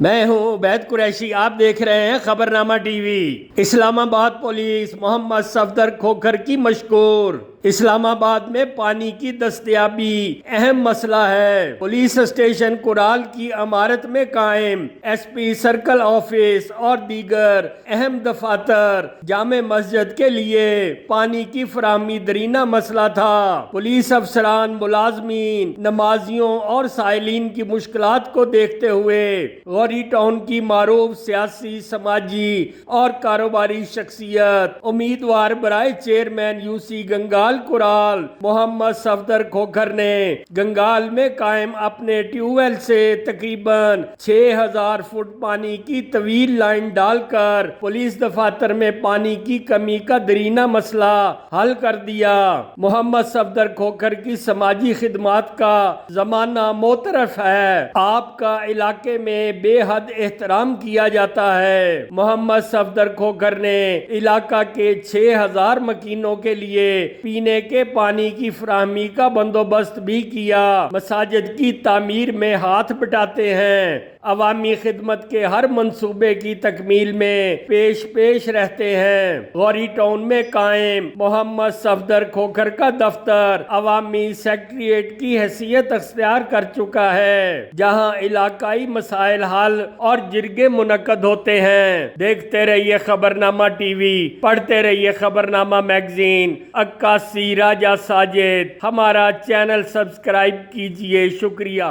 میں ہوں عبید قریشی، آپ دیکھ رہے ہیں خبرنامہ ٹی وی۔ اسلام آباد پولیس محمد صفدر کھوکھر کی مشکور۔ اسلام آباد میں پانی کی دستیابی اہم مسئلہ ہے۔ پولیس اسٹیشن کرال کی عمارت میں قائم ایس پی سرکل آفس اور دیگر اہم دفاتر جامع مسجد کے لیے پانی کی فراہمی درینہ مسئلہ تھا۔ پولیس افسران، ملازمین، نمازیوں اور سائلین کی مشکلات کو دیکھتے ہوئے غوری ٹاؤن کی معروف سیاسی، سماجی اور کاروباری شخصیت امیدوار برائے چیئرمین یو سی گنگال کرال محمد صفدر کھوکھر نے گنگال میں قائم اپنے ٹیوب ویل سے تقریباً 6000 فٹ پانی کی طویل لائن ڈال کر پولیس دفاتر میں پانی کی کمی کا درینہ مسئلہ حل کر دیا۔ محمد صفدر کھوکھر کی سماجی خدمات کا زمانہ معترف ہے۔ آپ کا علاقے میں بے حد احترام کیا جاتا ہے۔ محمد صفدر کھوکھر نے علاقہ کے 6000 مکینوں کے لیے پینے کے پانی کی فراہمی کا بندوبست بھی کیا۔ مساجد کی تعمیر میں ہاتھ بٹاتے ہیں۔ عوامی خدمت کے ہر منصوبے کی تکمیل میں پیش رہتے ہیں۔ غوری ٹاؤن میں قائم محمد صفدر کھوکھر کا دفتر عوامی سیکریٹریٹ کی حیثیت اختیار کر چکا ہے، جہاں علاقائی مسائل حل اور جرگے منعقد ہوتے ہیں۔ دیکھتے رہیے خبرنامہ ٹی وی، پڑھتے رہیے خبرنامہ میگزین۔ عکاسی راجہ ساجد، ہمارا چینل سبسکرائب کیجئے۔ شکریہ۔